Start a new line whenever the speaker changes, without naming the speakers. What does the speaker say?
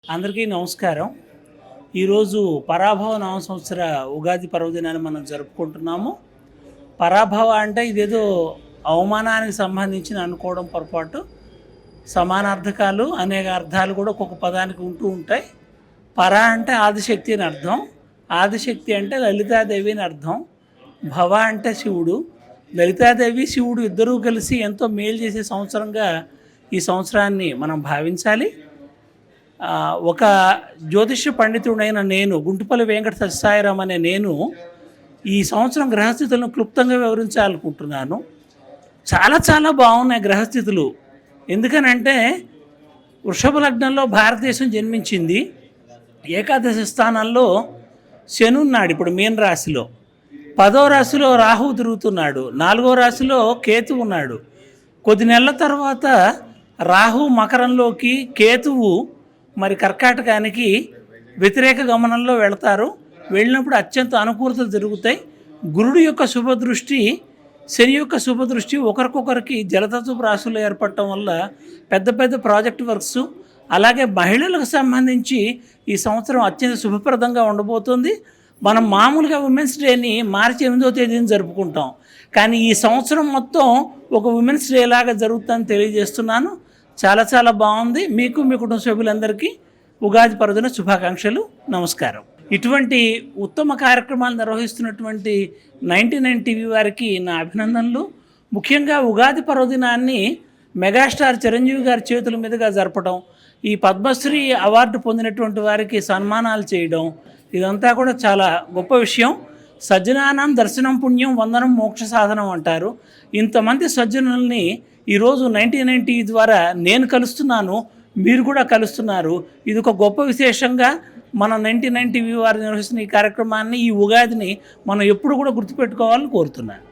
అందరికీ నమస్కారం. ఈరోజు పరాభవ నామ సంవత్సర ఉగాది పర్వదినాన్ని మనం జరుపుకుంటున్నాము. పరాభవ అంటే ఇదేదో అవమానానికి సంబంధించిన అనుకోవడం పొరపాటు. సమానార్థకాలు అనేక అర్థాలు కూడా ఒక్కొక్క పదానికి ఉంటూ ఉంటాయి. పర అంటే ఆదిశక్తి అని అర్థం, ఆదిశక్తి అంటే లలితాదేవి అని అర్థం, భవ అంటే శివుడు. లలితాదేవి శివుడు ఇద్దరూ కలిసి ఎంతో మేలు చేసే సంవత్సరంగా ఈ సంవత్సరాన్ని మనం భావించాలి. ఒక జ్యోతిష్య పండితుడైన నేను, గుంటుపల్లి వెంకట సత్యసాయిరాం అనే నేను, ఈ సంవత్సరం గ్రహస్థితులను క్లుప్తంగా వివరించాలనుకుంటున్నాను. చాలా చాలా బాగున్నాయి గ్రహస్థితులు. ఎందుకనంటే వృషభ లగ్నంలో భారతదేశం జన్మించింది. ఏకాదశి స్థానంలో శని ఉన్నాడు ఇప్పుడు మీన రాశిలో. 10వ రాశిలో రాహువు తిరుగుతున్నాడు. 4వ రాశిలో కేతువు ఉన్నాడు. కొద్ది నెలల తర్వాత రాహు మకరంలోకి, కేతువు మరి కర్కాటకానికి వ్యతిరేక గమనంలో వెళతారు. వెళ్ళినప్పుడు అత్యంత అనుకూలతలు జరుగుతాయి. గురుడు యొక్క శుభదృష్టి, శని యొక్క శుభదృష్టి ఒకరికొకరికి జలతత్వపు రాశుల్లో ఏర్పడటం వల్ల పెద్ద పెద్ద ప్రాజెక్ట్ వర్క్స్, అలాగే మహిళలకు సంబంధించి ఈ సంవత్సరం అత్యంత శుభప్రదంగా ఉండబోతుంది. మనం మామూలుగా ఉమెన్స్ డేని మార్చి 8వ తేదీని జరుపుకుంటాం, కానీ ఈ సంవత్సరం మొత్తం ఒక ఉమెన్స్ డే లాగా జరుగుతుందని తెలియజేస్తున్నాను. చాలా చాలా బాగుంది. మీకు, మీ కుటుంబ సభ్యులందరికీ ఉగాది పర్వదిన శుభాకాంక్షలు. నమస్కారం. ఇటువంటి ఉత్తమ కార్యక్రమాలు నిర్వహిస్తున్నటువంటి 99 టీవీ వారికి నా అభినందనలు. ముఖ్యంగా ఉగాది పర్వదినాన్ని మెగాస్టార్ చిరంజీవి గారి చేతుల మీదుగా జరపడం, ఈ పద్మశ్రీ అవార్డు పొందినటువంటి వారికి సన్మానాలు చేయడం, ఇదంతా కూడా చాలా గొప్ప విషయం. సజ్జనానాం దర్శనం పుణ్యం వందనం మోక్ష సాధనం అంటారు. ఇంతమంది సజ్జనుల్ని ఈరోజు 99 టీవీ ద్వారా నేను కలుస్తున్నాను, మీరు కూడా కలుస్తున్నారు. ఇది ఒక గొప్ప విశేషంగా మన 99 టీవీ వారు నిర్వహిస్తున్న ఈ కార్యక్రమాన్ని, ఈ ఉగాదిని మనం ఎప్పుడు కూడా గుర్తుపెట్టుకోవాలని కోరుతున్నాను.